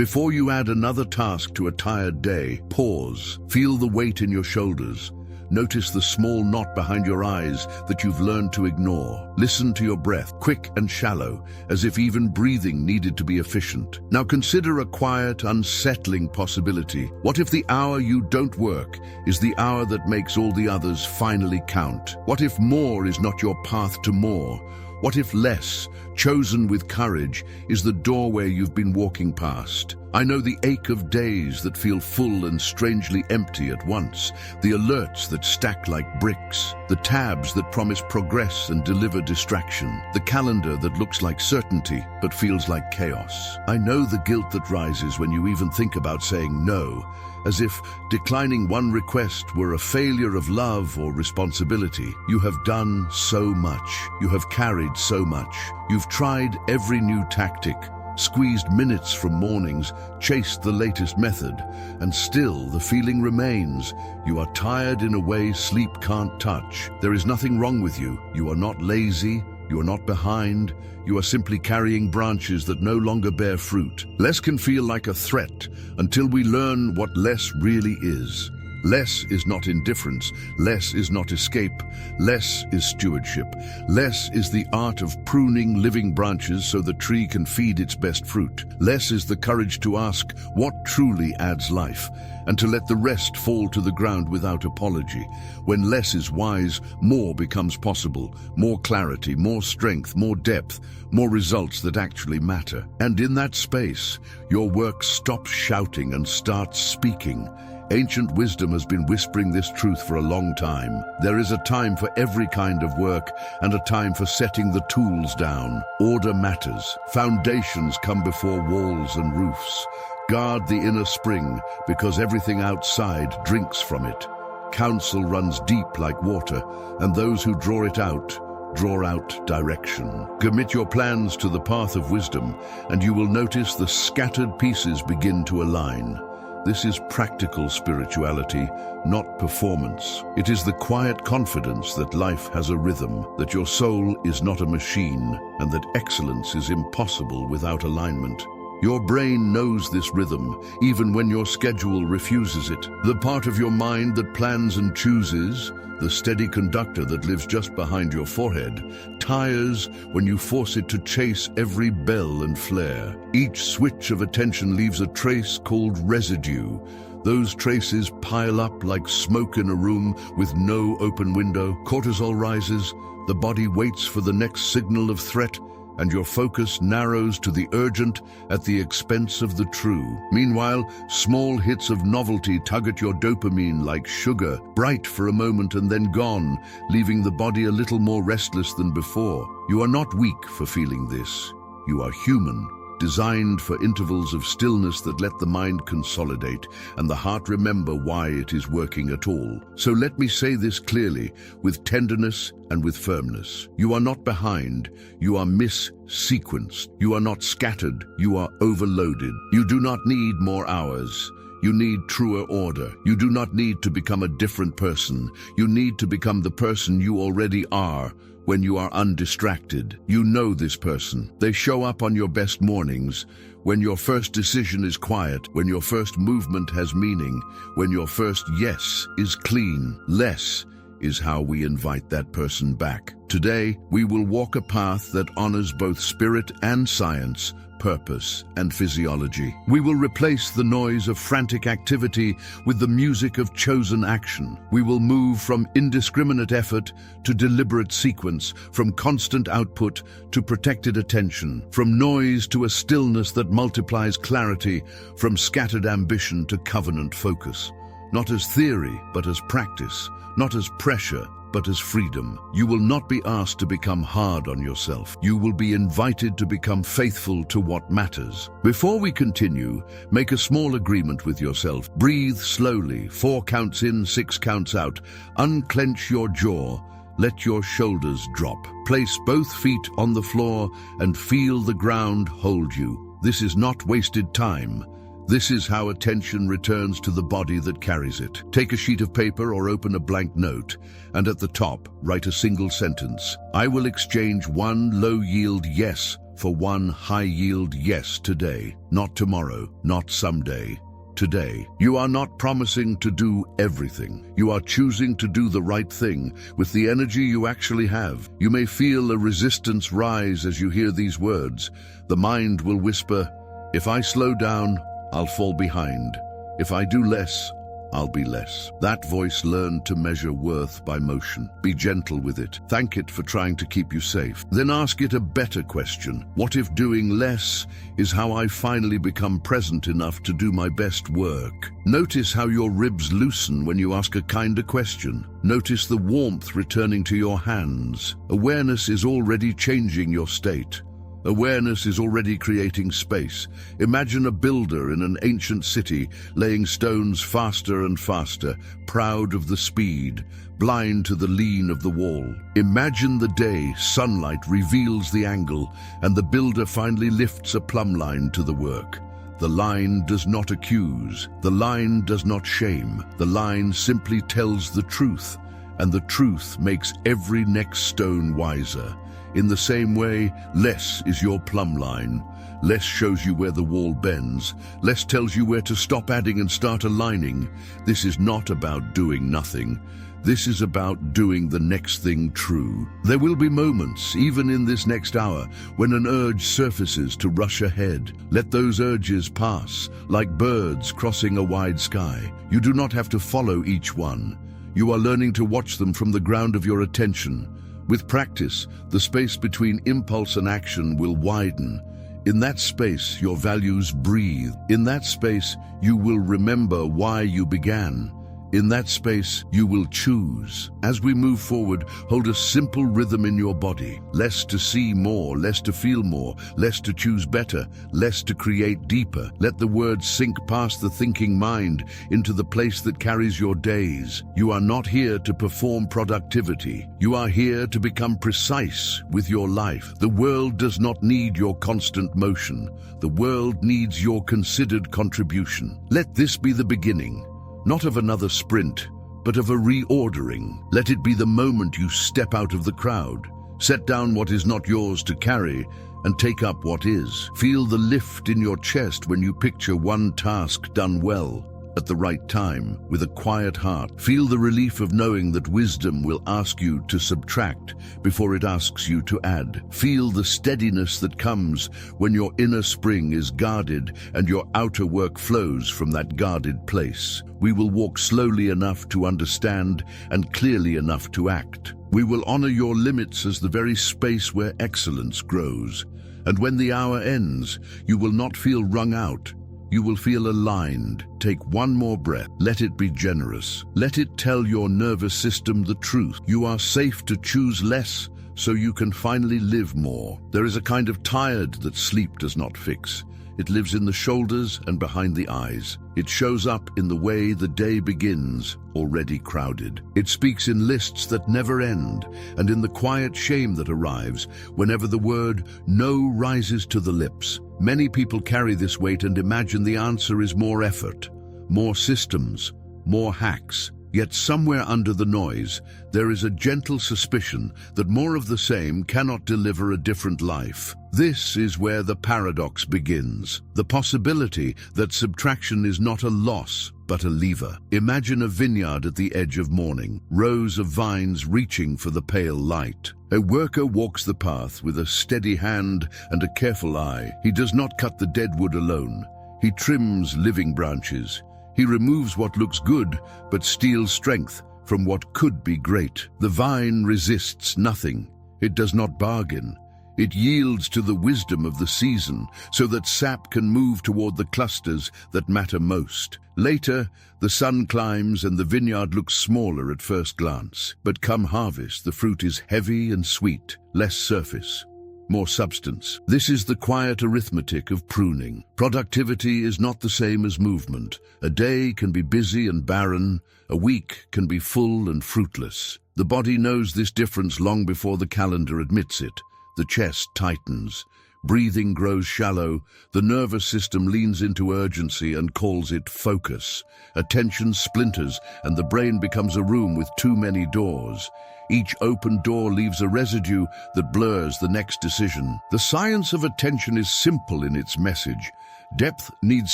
Before you add another task to a tired day, pause. Feel the weight in your shoulders. Notice the small knot behind your eyes that you've learned to ignore. Listen to your breath, quick and shallow, as if even breathing needed to be efficient. Now consider a quiet, unsettling possibility. What if the hour you don't work is the hour that makes all the others finally count? What if more is not your path to more? What if less, chosen with courage, is the doorway you've been walking past? I know the ache of days that feel full and strangely empty at once, the alerts that stack like bricks, the tabs that promise progress and deliver distraction, the calendar that looks like certainty but feels like chaos. I know the guilt that rises when you even think about saying no, as if declining one request were a failure of love or responsibility. You have done so much. You have carried so much. You've tried every new tactic, squeezed minutes from mornings, chased the latest method, and still the feeling remains. You are tired in a way sleep can't touch. There is nothing wrong with you. You are not lazy. You are not behind. You are simply carrying branches that no longer bear fruit. Less can feel like a threat until we learn what less really is. Less is not indifference. Less is not escape. Less is stewardship. Less is the art of pruning living branches so the tree can feed its best fruit. Less is the courage to ask what truly adds life, and to let the rest fall to the ground without apology. When less is wise, more becomes possible. More clarity, more strength, more depth, more results that actually matter. And in that space, your work stops shouting and starts speaking. Ancient wisdom has been whispering this truth for a long time. There is a time for every kind of work and a time for setting the tools down. Order matters. Foundations come before walls and roofs. Guard the inner spring, because everything outside drinks from it. Counsel runs deep like water, and those who draw it out draw out direction. Commit your plans to the path of wisdom, and you will notice the scattered pieces begin to align. This is practical spirituality, not performance. It is the quiet confidence that life has a rhythm, that your soul is not a machine, and that excellence is impossible without alignment. Your brain knows this rhythm, even when your schedule refuses it. The part of your mind that plans and chooses, the steady conductor that lives just behind your forehead, tires when you force it to chase every bell and flare. Each switch of attention leaves a trace called residue. Those traces pile up like smoke in a room with no open window. Cortisol rises, the body waits for the next signal of threat, and your focus narrows to the urgent at the expense of the true. Meanwhile, small hits of novelty tug at your dopamine like sugar, bright for a moment and then gone, leaving the body a little more restless than before. You are not weak for feeling this. You are human, designed for intervals of stillness that let the mind consolidate and the heart remember why it is working at all. So let me say this clearly, with tenderness and with firmness. You are not behind, you are mis-sequenced. You are not scattered, you are overloaded. You do not need more hours. You need truer order. You do not need to become a different person. You need to become the person you already are. When you are undistracted, you know this person. They show up on your best mornings, when your first decision is quiet, when your first movement has meaning, when your first yes is clean. Less is how we invite that person back. Today, we will walk a path that honors both spirit and science, purpose and physiology. We will replace the noise of frantic activity with the music of chosen action. We will move from indiscriminate effort to deliberate sequence, from constant output to protected attention, from noise to a stillness that multiplies clarity, from scattered ambition to covenant focus. Not as theory, but as practice. Not as pressure, but as freedom. You will not be asked to become hard on yourself. You will be invited to become faithful to what matters. Before we continue, make a small agreement with yourself. Breathe slowly, 4 counts in, 6 counts out. Unclench your jaw. Let your shoulders drop. Place both feet on the floor and feel the ground hold you. This is not wasted time. This is how attention returns to the body that carries it. Take a sheet of paper or open a blank note, and at the top, write a single sentence. I will exchange one low-yield yes for one high-yield yes today, not tomorrow, not someday. Today, you are not promising to do everything. You are choosing to do the right thing with the energy you actually have. You may feel a resistance rise as you hear these words. The mind will whisper, if I slow down, I'll fall behind. If I do less, I'll be less. That voice learned to measure worth by motion. Be gentle with it. Thank it for trying to keep you safe. Then ask it a better question. What if doing less is how I finally become present enough to do my best work? Notice how your ribs loosen when you ask a kinder question. Notice the warmth returning to your hands. Awareness is already changing your state. Awareness is already creating space. Imagine a builder in an ancient city laying stones faster and faster, proud of the speed, blind to the lean of the wall. Imagine the day sunlight reveals the angle and the builder finally lifts a plumb line to the work. The line does not accuse. The line does not shame. The line simply tells the truth, and the truth makes every next stone wiser. In the same way, less is your plumb line. Less shows you where the wall bends. Less tells you where to stop adding and start aligning. This is not about doing nothing. This is about doing the next thing true. There will be moments, even in this next hour, when an urge surfaces to rush ahead. Let those urges pass, like birds crossing a wide sky. You do not have to follow each one. You are learning to watch them from the ground of your attention. With practice, the space between impulse and action will widen. In that space, your values breathe. In that space, you will remember why you began. In that space, you will choose. As we move forward, hold a simple rhythm in your body. Less to see more, less to feel more, less to choose better, less to create deeper. Let the words sink past the thinking mind into the place that carries your days. You are not here to perform productivity. You are here to become precise with your life. The world does not need your constant motion. The world needs your considered contribution. Let this be the beginning. Not of another sprint, but of a reordering. Let it be the moment you step out of the crowd, set down what is not yours to carry, and take up what is. Feel the lift in your chest when you picture one task done well, at the right time, with a quiet heart. Feel the relief of knowing that wisdom will ask you to subtract before it asks you to add. Feel the steadiness that comes when your inner spring is guarded and your outer work flows from that guarded place. We will walk slowly enough to understand and clearly enough to act. We will honor your limits as the very space where excellence grows. And when the hour ends, you will not feel wrung out. You will feel aligned. Take one more breath. Let it be generous. Let it tell your nervous system the truth. You are safe to choose less so you can finally live more. There is a kind of tired that sleep does not fix. It lives in the shoulders and behind the eyes. It shows up in the way the day begins, already crowded. It speaks in lists that never end, and in the quiet shame that arrives whenever the word no rises to the lips. Many people carry this weight and imagine the answer is more effort, more systems, more hacks. Yet somewhere under the noise, there is a gentle suspicion that more of the same cannot deliver a different life. This is where the paradox begins. The possibility that subtraction is not a loss, but a lever. Imagine a vineyard at the edge of morning, rows of vines reaching for the pale light. A worker walks the path with a steady hand and a careful eye. He does not cut the dead wood alone. He trims living branches. He removes what looks good, but steals strength from what could be great. The vine resists nothing. It does not bargain. It yields to the wisdom of the season so that sap can move toward the clusters that matter most. Later, the sun climbs and the vineyard looks smaller at first glance. But come harvest, the fruit is heavy and sweet, less surface, more substance. This is the quiet arithmetic of pruning. Productivity is not the same as movement. A day can be busy and barren. A week can be full and fruitless. The body knows this difference long before the calendar admits it. The chest tightens. Breathing grows shallow, the nervous system leans into urgency and calls it focus. Attention splinters, and the brain becomes a room with too many doors. Each open door leaves a residue that blurs the next decision. The science of attention is simple in its message. Depth needs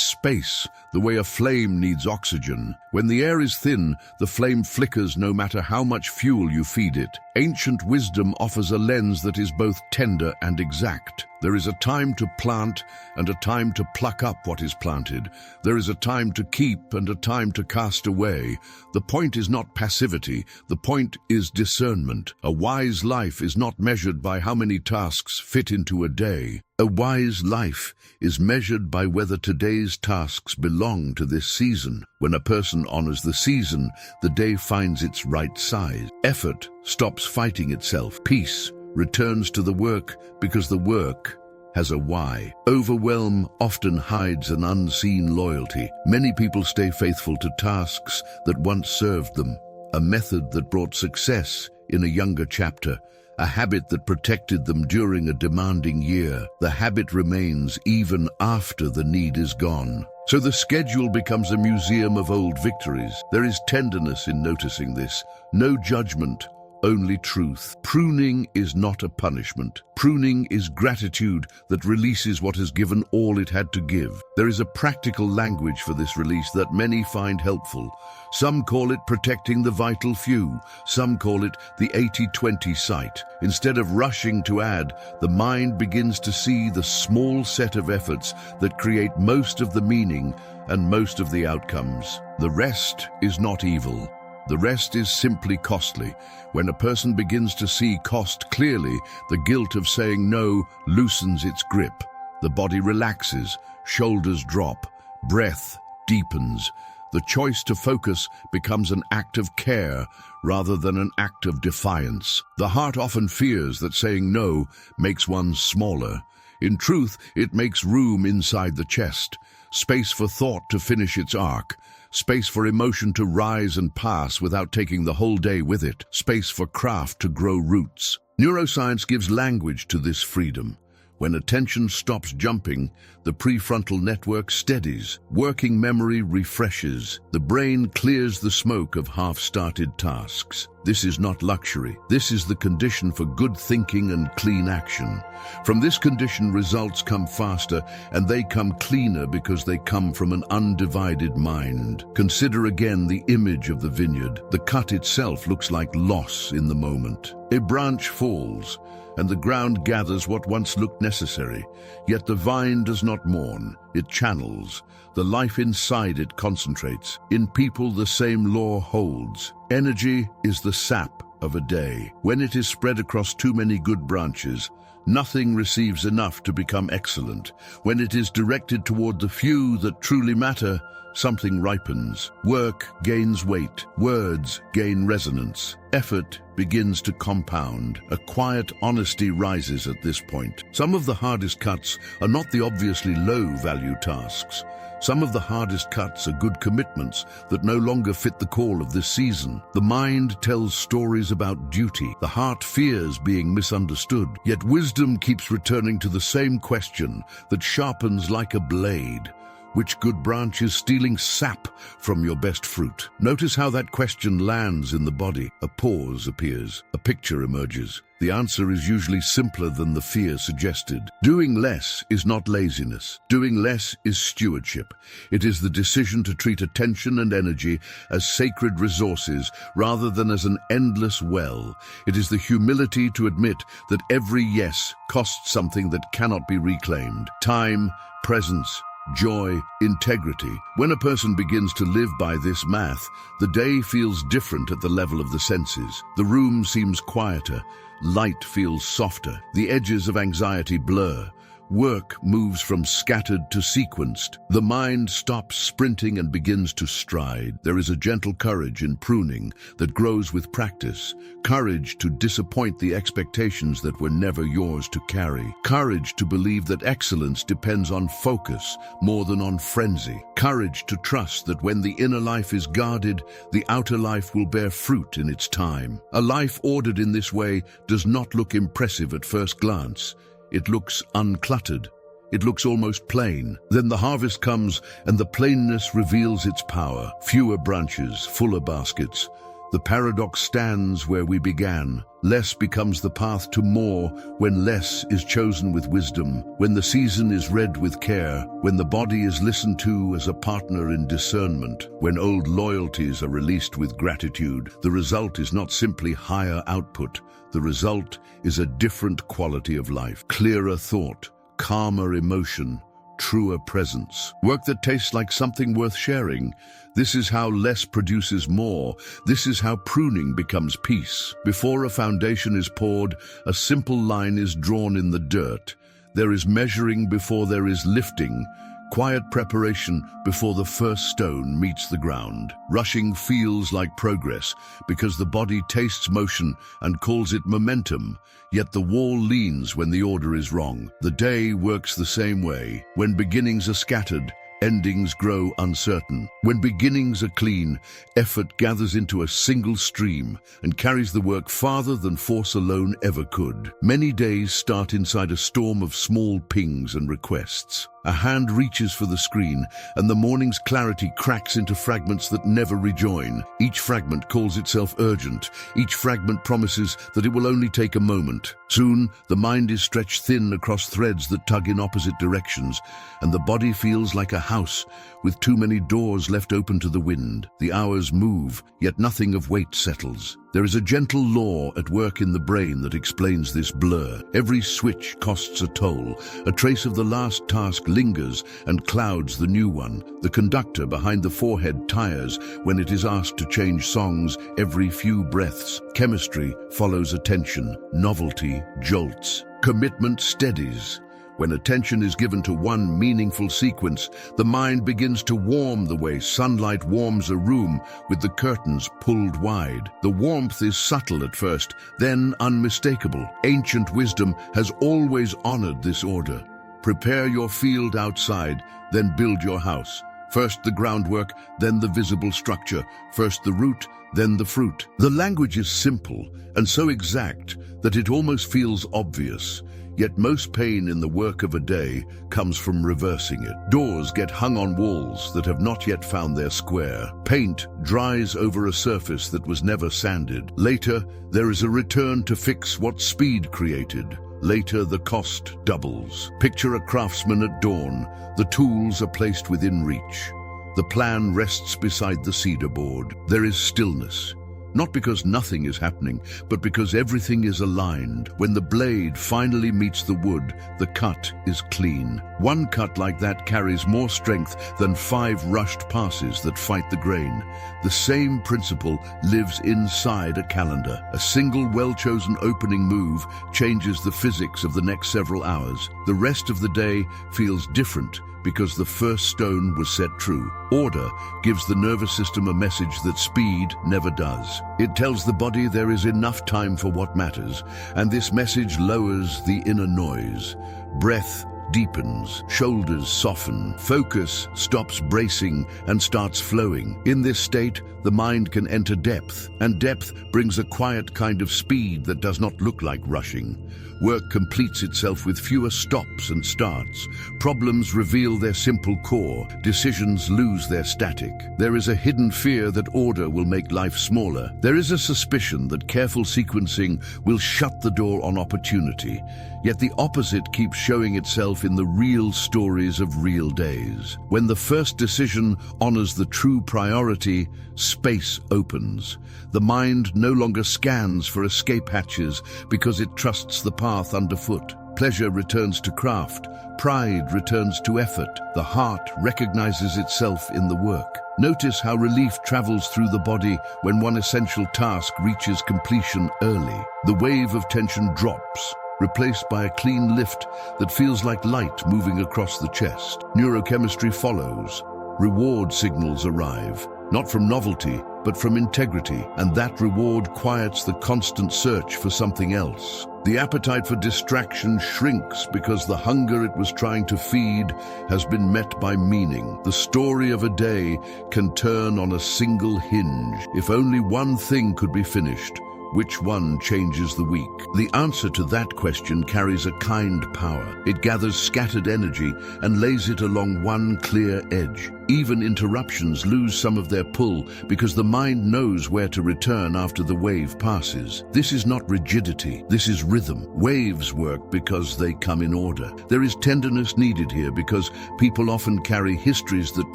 space, the way a flame needs oxygen. When the air is thin, the flame flickers no matter how much fuel you feed it. Ancient wisdom offers a lens that is both tender and exact. There is a time to plant and a time to pluck up what is planted. There is a time to keep and a time to cast away. The point is not passivity, the point is discernment. A wise life is not measured by how many tasks fit into a day. A wise life is measured by whether today's tasks belong to this season. When a person honors the season, the day finds its right size. Effort stops fighting itself. Peace returns to the work because the work has a why. Overwhelm often hides an unseen loyalty. Many people stay faithful to tasks that once served them, a method that brought success in a younger chapter, a habit that protected them during a demanding year. The habit remains even after the need is gone. So the schedule becomes a museum of old victories. There is tenderness in noticing this, no judgment, only truth. Pruning is not a punishment. Pruning is gratitude that releases what has given all it had to give. There is a practical language for this release that many find helpful. Some call it protecting the vital few. Some call it the 80-20 sight. Instead of rushing to add, the mind begins to see the small set of efforts that create most of the meaning and most of the outcomes. The rest is not evil. The rest is simply costly. When a person begins to see cost clearly, the guilt of saying no loosens its grip. The body relaxes, shoulders drop, breath deepens. The choice to focus becomes an act of care rather than an act of defiance. The heart often fears that saying no makes one smaller. In truth, it makes room inside the chest, space for thought to finish its arc, space for emotion to rise and pass without taking the whole day with it, space for craft to grow roots. Neuroscience gives language to this freedom. When attention stops jumping, the prefrontal network steadies, working memory refreshes, the brain clears the smoke of half-started tasks. This is not luxury. This is the condition for good thinking and clean action. From this condition, results come faster, and they come cleaner because they come from an undivided mind. Consider again the image of the vineyard. The cut itself looks like loss in the moment. A branch falls, and the ground gathers what once looked necessary. Yet the vine does not mourn, it channels. The life inside it concentrates. In people, the same law holds. Energy is the sap of a day. When it is spread across too many good branches, nothing receives enough to become excellent. When it is directed toward the few that truly matter, something ripens. Work gains weight. Words gain resonance. Effort begins to compound. A quiet honesty rises at this point. Some of the hardest cuts are not the obviously low-value tasks. Some of the hardest cuts are good commitments that no longer fit the call of this season. The mind tells stories about duty. The heart fears being misunderstood. Yet wisdom keeps returning to the same question that sharpens like a blade. Which good branch is stealing sap from your best fruit? Notice how that question lands in the body. A pause appears. A picture emerges. The answer is usually simpler than the fear suggested. Doing less is not laziness. Doing less is stewardship. It is the decision to treat attention and energy as sacred resources rather than as an endless well. It is the humility to admit that every yes costs something that cannot be reclaimed. Time, presence, joy, integrity. When a person begins to live by this math, the day feels different at the level of the senses. The room seems quieter. Light feels softer. The edges of anxiety blur. Work moves from scattered to sequenced. The mind stops sprinting and begins to stride. There is a gentle courage in pruning that grows with practice. Courage to disappoint the expectations that were never yours to carry. Courage to believe that excellence depends on focus more than on frenzy. Courage to trust that when the inner life is guarded, the outer life will bear fruit in its time. A life ordered in this way does not look impressive at first glance. It looks uncluttered. It looks almost plain. Then the harvest comes, and the plainness reveals its power. Fewer branches, fuller baskets. The paradox stands where we began. Less becomes the path to more when less is chosen with wisdom, when the season is read with care, when the body is listened to as a partner in discernment, when old loyalties are released with gratitude. The result is not simply higher output. The result is a different quality of life, clearer thought, calmer emotion, truer presence. Work that tastes like something worth sharing. This is how less produces more. This is how pruning becomes peace. Before a foundation is poured, a simple line is drawn in the dirt. There is measuring before there is lifting. Quiet preparation before the first stone meets the ground. Rushing feels like progress because the body tastes motion and calls it momentum, yet the wall leans when the order is wrong. The day works the same way. When beginnings are scattered, endings grow uncertain. When beginnings are clean, effort gathers into a single stream and carries the work farther than force alone ever could. Many days start inside a storm of small pings and requests. A hand reaches for the screen, and the morning's clarity cracks into fragments that never rejoin. Each fragment calls itself urgent. Each fragment promises that it will only take a moment. Soon, the mind is stretched thin across threads that tug in opposite directions, and the body feels like a house with too many doors left open to the wind. The hours move, yet nothing of weight settles. There is a gentle law at work in the brain that explains this blur. Every switch costs a toll. A trace of the last task lingers and clouds the new one. The conductor behind the forehead tires when it is asked to change songs every few breaths. Chemistry follows attention. Novelty jolts. Commitment steadies. When attention is given to one meaningful sequence, the mind begins to warm the way sunlight warms a room with the curtains pulled wide. The warmth is subtle at first, then unmistakable. Ancient wisdom has always honored this order. Prepare your field outside, then build your house. First the groundwork, then the visible structure. First the root, then the fruit. The language is simple and so exact that it almost feels obvious. Yet most pain in the work of a day comes from reversing it. Doors get hung on walls that have not yet found their square. Paint dries over a surface that was never sanded. Later, there is a return to fix what speed created. Later, the cost doubles. Picture a craftsman at dawn. The tools are placed within reach. The plan rests beside the cedar board. There is stillness. Not because nothing is happening, but because everything is aligned. When the blade finally meets the wood, the cut is clean. One cut like that carries more strength than 5 rushed passes that fight the grain. The same principle lives inside a calendar. A single well-chosen opening move changes the physics of the next several hours. The rest of the day feels different because the first stone was set true. Order gives the nervous system a message that speed never does. It tells the body there is enough time for what matters, and this message lowers the inner noise. Breath deepens, shoulders soften, focus stops bracing and starts flowing. In this state, the mind can enter depth, and depth brings a quiet kind of speed that does not look like rushing. Work completes itself with fewer stops and starts. Problems reveal their simple core. Decisions lose their static. There is a hidden fear that order will make life smaller. There is a suspicion that careful sequencing will shut the door on opportunity. Yet the opposite keeps showing itself in the real stories of real days. When the first decision honors the true priority, space opens. The mind no longer scans for escape hatches because it trusts the path underfoot. Pleasure returns to craft. Pride returns to effort. The heart recognizes itself in the work. Notice how relief travels through the body when one essential task reaches completion early. The wave of tension drops, replaced by a clean lift that feels like light moving across the chest. Neurochemistry follows. Reward signals arrive, not from novelty, but from integrity, and that reward quiets the constant search for something else. The appetite for distraction shrinks because the hunger it was trying to feed has been met by meaning. The story of a day can turn on a single hinge. If only one thing could be finished, Which one changes the week? The answer to that question carries a kind power. It gathers scattered energy and lays it along one clear edge. Even interruptions lose some of their pull because the mind knows where to return after the wave passes. This is not rigidity, this is rhythm. Waves work because they come in order. There is tenderness needed here because people often carry histories that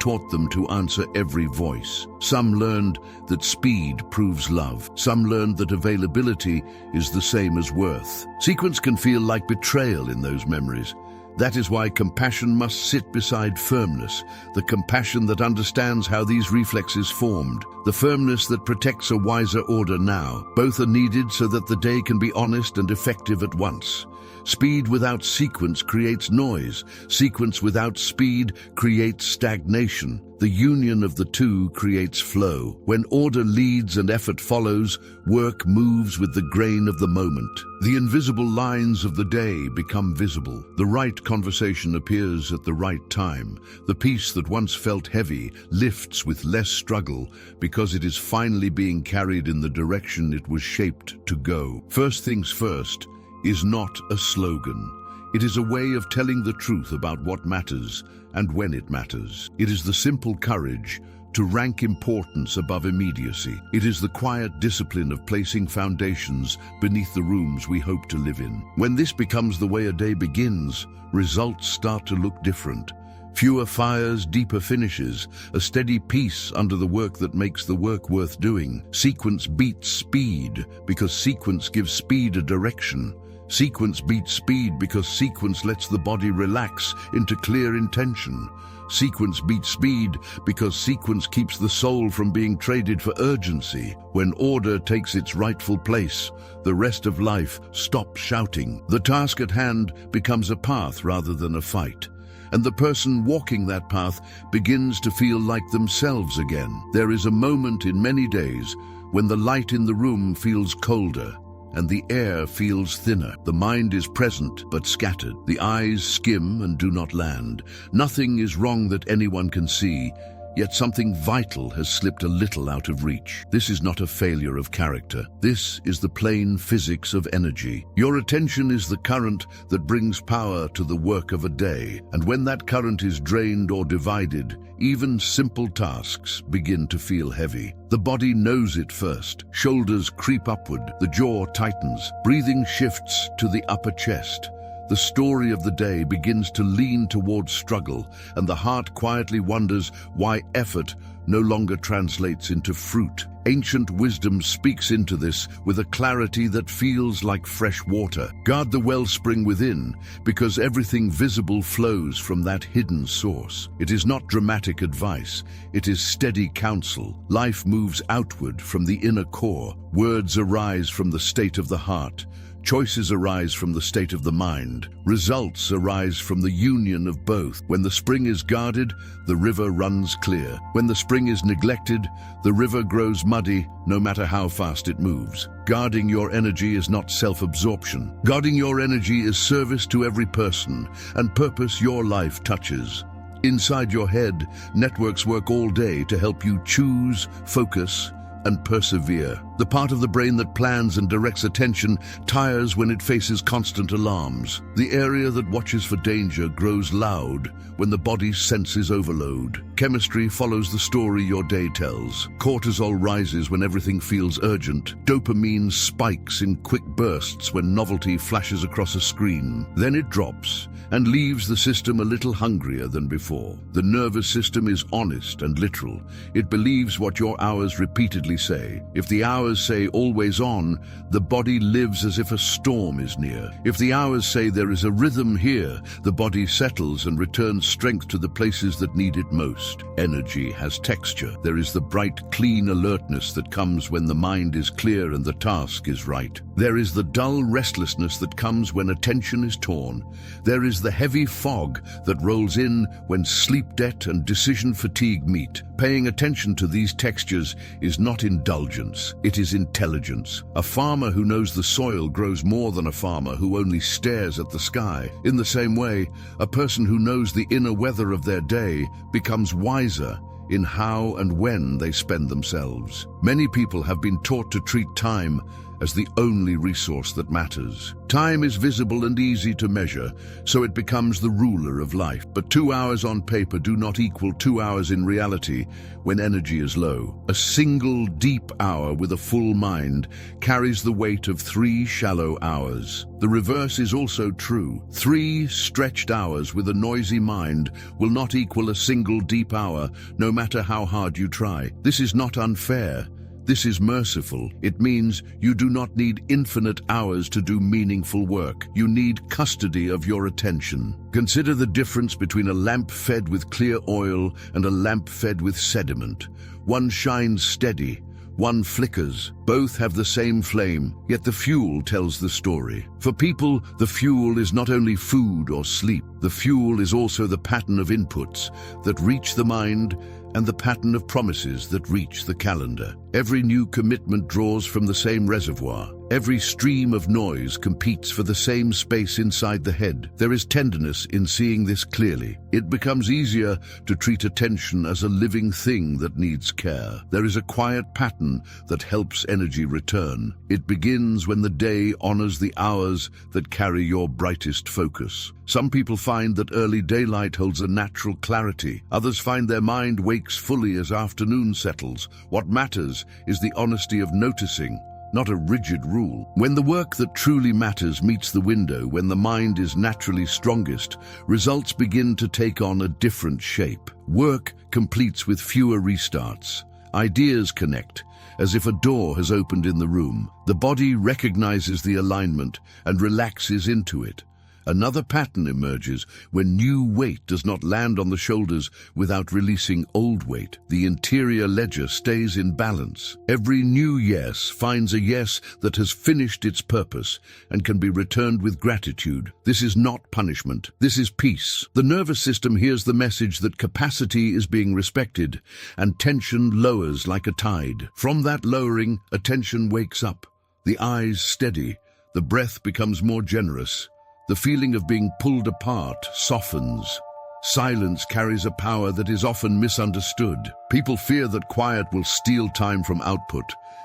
taught them to answer every voice. Some learned that speed proves love. Some learned that availability is the same as worth. Sequence can feel like betrayal in those memories. That is why compassion must sit beside firmness, the compassion that understands how these reflexes formed, the firmness that protects a wiser order now. Both are needed so that the day can be honest and effective at once. Speed without sequence creates noise. Sequence without speed creates stagnation. The union of the two creates flow. When order leads and effort follows, work moves with the grain of the moment. The invisible lines of the day become visible. The right conversation appears at the right time. The peace that once felt heavy lifts with less struggle because it is finally being carried in the direction it was shaped to go. First things first is not a slogan. It is a way of telling the truth about what matters and when it matters. It is the simple courage to rank importance above immediacy. It is the quiet discipline of placing foundations beneath the rooms we hope to live in. When this becomes the way a day begins, results start to look different. Fewer fires, deeper finishes, a steady peace under the work that makes the work worth doing. Sequence beats speed because sequence gives speed a direction. Sequence beats speed because sequence lets the body relax into clear intention. Sequence beats speed because sequence keeps the soul from being traded for urgency. When order takes its rightful place, the rest of life stops shouting. The task at hand becomes a path rather than a fight. And the person walking that path begins to feel like themselves again. There is a moment in many days when the light in the room feels colder and the air feels thinner. The mind is present but scattered. The eyes skim and do not land. Nothing is wrong that anyone can see, yet something vital has slipped a little out of reach. This is not a failure of character. This is the plain physics of energy. Your attention is the current that brings power to the work of a day. And when that current is drained or divided, even simple tasks begin to feel heavy. The body knows it first. Shoulders creep upward, the jaw tightens, breathing shifts to the upper chest. The story of the day begins to lean towards struggle, and the heart quietly wonders why effort no longer translates into fruit. Ancient wisdom speaks into this with a clarity that feels like fresh water. Guard the wellspring within, because everything visible flows from that hidden source. It is not dramatic advice, it is steady counsel. Life moves outward from the inner core. Words arise from the state of the heart. Choices arise from the state of the mind. Results arise from the union of both. When the spring is guarded, the river runs clear. When the spring is neglected, the river grows muddy, no matter how fast it moves. Guarding your energy is not self-absorption. Guarding your energy is service to every person and purpose your life touches. Inside your head, networks work all day to help you choose, focus, and persevere. The part of the brain that plans and directs attention tires when it faces constant alarms. The area that watches for danger grows loud when the body senses overload. Chemistry follows the story your day tells. Cortisol rises when everything feels urgent. Dopamine spikes in quick bursts when novelty flashes across a screen. Then it drops and leaves the system a little hungrier than before. The nervous system is honest and literal. It believes what your hours repeatedly say. If the hours say always on, the body lives as if a storm is near. If the hours say there is a rhythm here, the body settles and returns strength to the places that need it most. Energy has texture. There is the bright, clean alertness that comes when the mind is clear and the task is right. There is the dull restlessness that comes when attention is torn. There is the heavy fog that rolls in when sleep debt and decision fatigue meet. Paying attention to these textures is not indulgence, it is intelligence. A farmer who knows the soil grows more than a farmer who only stares at the sky. In the same way, a person who knows the inner weather of their day becomes wiser in how and when they spend themselves. Many people have been taught to treat time as the only resource that matters. Time is visible and easy to measure, so it becomes the ruler of life. But 2 hours on paper do not equal 2 hours in reality when energy is low. A single deep hour with a full mind carries the weight of 3 shallow hours. The reverse is also true. 3 stretched hours with a noisy mind will not equal a single deep hour, no matter how hard you try. This is not unfair. This is merciful. It means you do not need infinite hours to do meaningful work. You need custody of your attention. Consider the difference between a lamp fed with clear oil and a lamp fed with sediment. One shines steady, one flickers. Both have the same flame, yet the fuel tells the story. For people, the fuel is not only food or sleep. The fuel is also the pattern of inputs that reach the mind and the pattern of promises that reach the calendar. Every new commitment draws from the same reservoir. Every stream of noise competes for the same space inside the head. There is tenderness in seeing this clearly. It becomes easier to treat attention as a living thing that needs care. There is a quiet pattern that helps energy return. It begins when the day honors the hours that carry your brightest focus. Some people find that early daylight holds a natural clarity. Others find their mind wakes fully as afternoon settles. What matters is the honesty of noticing, not a rigid rule. When the work that truly matters meets the window, when the mind is naturally strongest, results begin to take on a different shape. Work completes with fewer restarts. Ideas connect, as if a door has opened in the room. The body recognizes the alignment and relaxes into it. Another pattern emerges when new weight does not land on the shoulders without releasing old weight. The interior ledger stays in balance. Every new yes finds a yes that has finished its purpose and can be returned with gratitude. This is not punishment. This is peace. The nervous system hears the message that capacity is being respected, and tension lowers like a tide. From that lowering, attention wakes up. The eyes steady. The breath becomes more generous. The feeling of being pulled apart softens. Silence carries a power that is often misunderstood. People fear that quiet will steal time from output,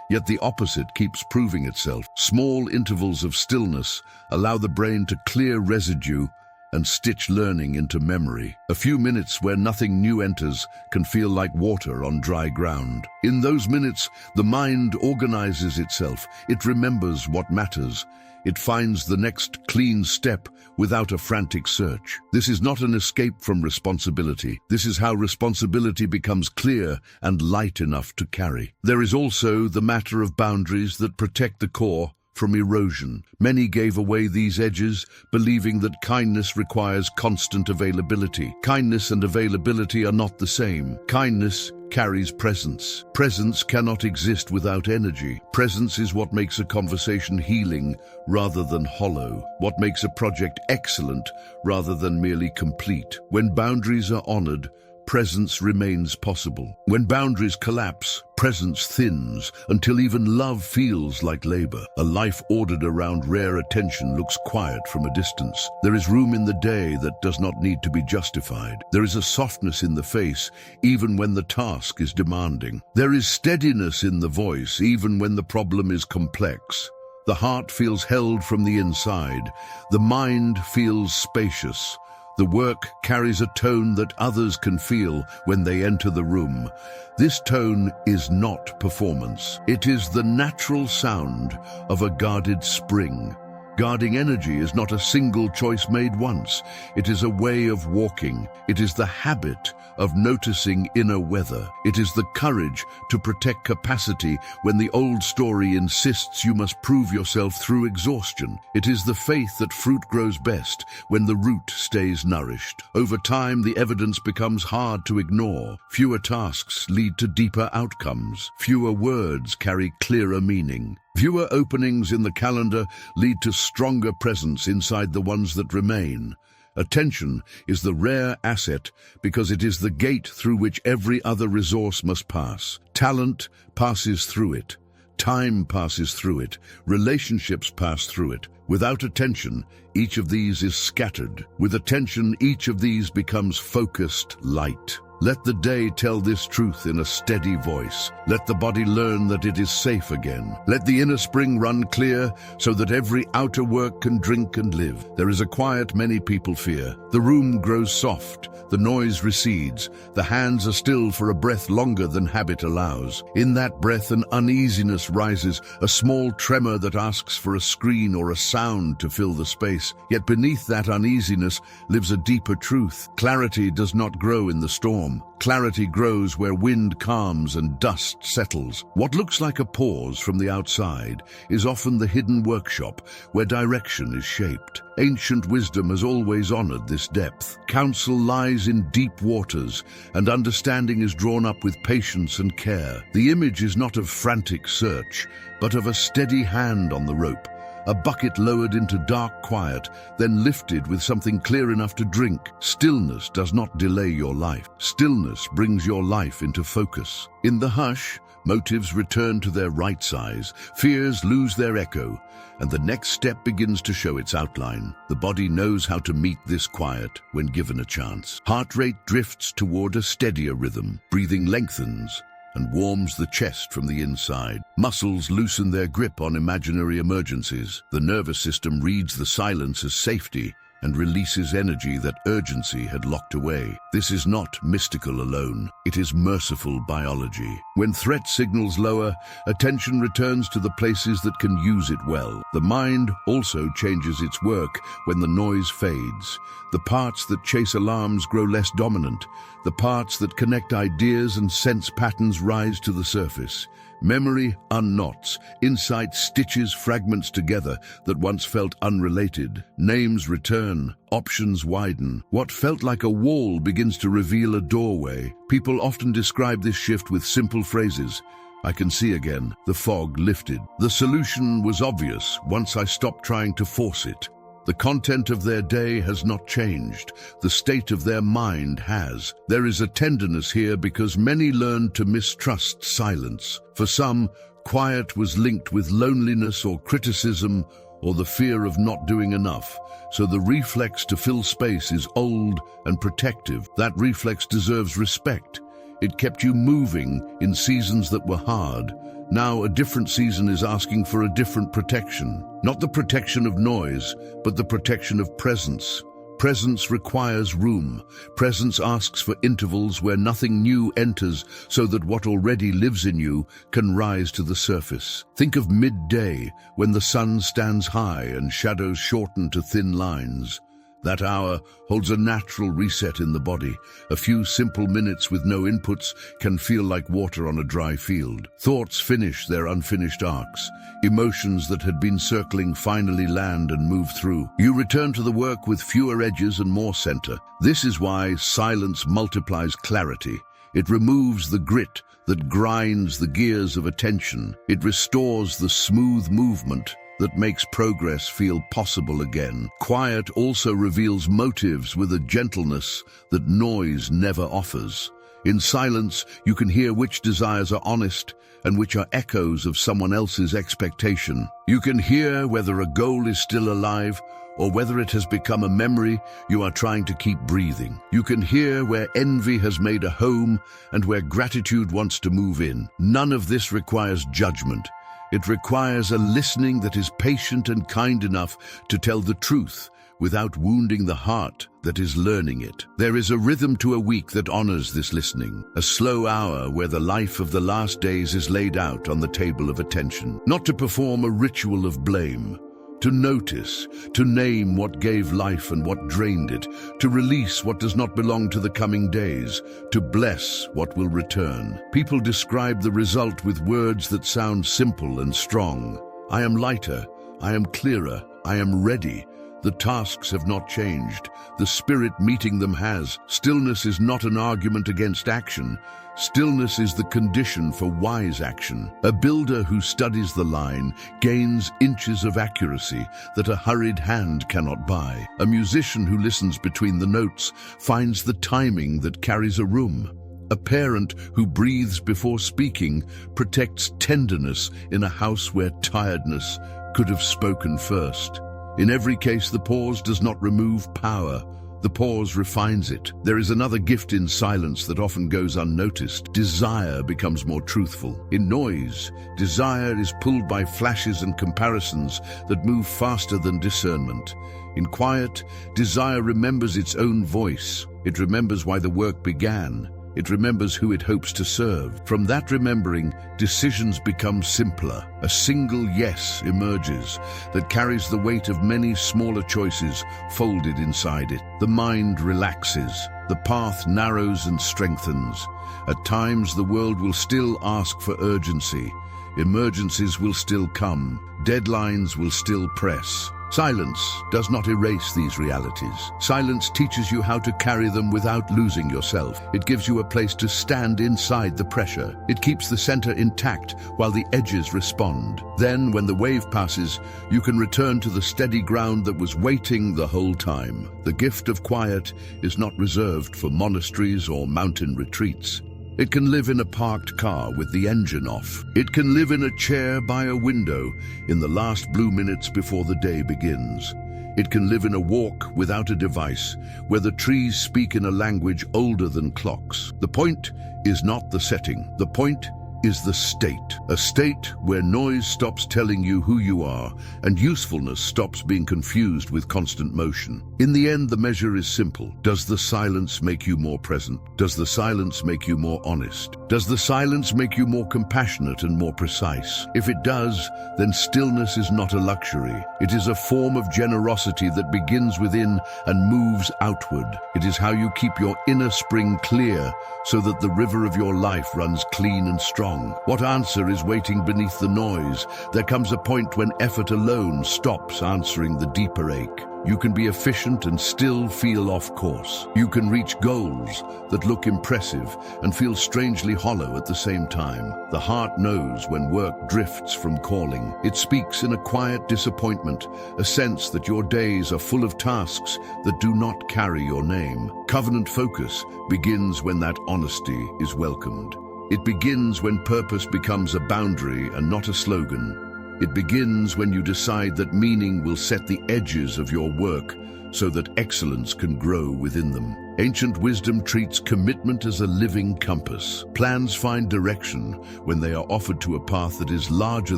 yet the opposite keeps proving itself. Small intervals of stillness allow the brain to clear residue and stitch learning into memory. A few minutes where nothing new enters can feel like water on dry ground. In those minutes, the mind organizes itself. It remembers what matters. It finds the next clean step without a frantic search. This is not an escape from responsibility. This is how responsibility becomes clear and light enough to carry. There is also the matter of boundaries that protect the core from erosion. Many gave away these edges, believing that kindness requires constant availability. Kindness and availability are not the same. Kindness carries presence. Presence cannot exist without energy. Presence is what makes a conversation healing rather than hollow, what makes a project excellent rather than merely complete. When boundaries are honored, presence remains possible. When boundaries collapse, presence thins until even love feels like labor. A life ordered around rare attention looks quiet from a distance. There is room in the day that does not need to be justified. There is a softness in the face, even when the task is demanding. There is steadiness in the voice, even when the problem is complex. The heart feels held from the inside. The mind feels spacious. The work carries a tone that others can feel when they enter the room. This tone is not performance. It is the natural sound of a guarded spring. Guarding energy is not a single choice made once. It is a way of walking. It is the habit of noticing inner weather. It is the courage to protect capacity when the old story insists you must prove yourself through exhaustion. It is the faith that fruit grows best when the root stays nourished. Over time, the evidence becomes hard to ignore. Fewer tasks lead to deeper outcomes. Fewer words carry clearer meaning. Fewer openings in the calendar lead to stronger presence inside the ones that remain. Attention is the rare asset because it is the gate through which every other resource must pass. Talent passes through it. Time passes through it. Relationships pass through it. Without attention, each of these is scattered. With attention, each of these becomes focused light. Let the day tell this truth in a steady voice. Let the body learn that it is safe again. Let the inner spring run clear so that every outer work can drink and live. There is a quiet many people fear. The room grows soft, the noise recedes, the hands are still for a breath longer than habit allows. In that breath an uneasiness rises, a small tremor that asks for a screen or a sound to fill the space. Yet beneath that uneasiness lives a deeper truth. Clarity does not grow in the storm. Clarity grows where wind calms and dust settles. What looks like a pause from the outside is often the hidden workshop where direction is shaped. Ancient wisdom has always honored this depth. Counsel lies in deep waters, and understanding is drawn up with patience and care. The image is not of frantic search, but of a steady hand on the rope. A bucket lowered into dark quiet, then lifted with something clear enough to drink. Stillness does not delay your life. Stillness brings your life into focus. In the hush, motives return to their right size, fears lose their echo, and the next step begins to show its outline. The body knows how to meet this quiet when given a chance. Heart rate drifts toward a steadier rhythm. Breathing lengthens and warms the chest from the inside. Muscles loosen their grip on imaginary emergencies. The nervous system reads the silence as safety and releases energy that urgency had locked away. This is not mystical alone. It is merciful biology. When threat signals lower, attention returns to the places that can use it well. The mind also changes its work when the noise fades. The parts that chase alarms grow less dominant. The parts that connect ideas and sense patterns rise to the surface. Memory unknots, insight stitches fragments together that once felt unrelated. Names return, options widen. What felt like a wall begins to reveal a doorway. People often describe this shift with simple phrases. I can see again. The fog lifted. The solution was obvious once I stopped trying to force it. The content of their day has not changed. The state of their mind has. There is a tenderness here because many learned to mistrust silence. For some, quiet was linked with loneliness or criticism or the fear of not doing enough. So the reflex to fill space is old and protective. That reflex deserves respect. It kept you moving in seasons that were hard. Now a different season is asking for a different protection. Not the protection of noise, but the protection of presence. Presence requires room. Presence asks for intervals where nothing new enters so that what already lives in you can rise to the surface. Think of midday when the sun stands high and shadows shorten to thin lines. That hour holds a natural reset in the body. A few simple minutes with no inputs can feel like water on a dry field. Thoughts finish their unfinished arcs. Emotions that had been circling finally land and move through. You return to the work with fewer edges and more center. This is why silence multiplies clarity. It removes the grit that grinds the gears of attention. It restores the smooth movement that makes progress feel possible again. Quiet also reveals motives with a gentleness that noise never offers. In silence, you can hear which desires are honest and which are echoes of someone else's expectation. You can hear whether a goal is still alive or whether it has become a memory you are trying to keep breathing. You can hear where envy has made a home and where gratitude wants to move in. None of this requires judgment. It requires a listening that is patient and kind enough to tell the truth without wounding the heart that is learning it. There is a rhythm to a week that honors this listening, a slow hour where the life of the last days is laid out on the table of attention, not to perform a ritual of blame, to notice, to name what gave life and what drained it, to release what does not belong to the coming days, to bless what will return. People describe the result with words that sound simple and strong. I am lighter, I am clearer, I am ready. The tasks have not changed. The spirit meeting them has. Stillness is not an argument against action. Stillness is the condition for wise action. A builder who studies the line gains inches of accuracy that a hurried hand cannot buy. A musician who listens between the notes finds the timing that carries a room. A parent who breathes before speaking protects tenderness in a house where tiredness could have spoken first. In every case, the pause does not remove power. The pause refines it. There is another gift in silence that often goes unnoticed. Desire becomes more truthful. In noise, desire is pulled by flashes and comparisons that move faster than discernment. In quiet, desire remembers its own voice. It remembers why the work began. It remembers who it hopes to serve. From that remembering, decisions become simpler. A single yes emerges that carries the weight of many smaller choices folded inside it. The mind relaxes. The path narrows and strengthens. At times, the world will still ask for urgency. Emergencies will still come. Deadlines will still press. Silence does not erase these realities. Silence teaches you how to carry them without losing yourself. It gives you a place to stand inside the pressure. It keeps the center intact while the edges respond. Then, when the wave passes, you can return to the steady ground that was waiting the whole time. The gift of quiet is not reserved for monasteries or mountain retreats. It can live in a parked car with the engine off. It can live in a chair by a window in the last blue minutes before the day begins. It can live in a walk without a device, where the trees speak in a language older than clocks. The point is not the setting. The point is the state. A state where noise stops telling you who you are and usefulness stops being confused with constant motion. In the end, the measure is simple. Does the silence make you more present? Does the silence make you more honest? Does the silence make you more compassionate and more precise? If it does, then stillness is not a luxury. It is a form of generosity that begins within and moves outward. It is how you keep your inner spring clear so that the river of your life runs clean and strong. What answer is waiting beneath the noise? There comes a point when effort alone stops answering the deeper ache. You can be efficient and still feel off course. You can reach goals that look impressive and feel strangely hollow at the same time. The heart knows when work drifts from calling. It speaks in a quiet disappointment, a sense that your days are full of tasks that do not carry your name. Covenant focus begins when that honesty is welcomed. It begins when purpose becomes a boundary and not a slogan. It begins when you decide that meaning will set the edges of your work so that excellence can grow within them. Ancient wisdom treats commitment as a living compass. Plans find direction when they are offered to a path that is larger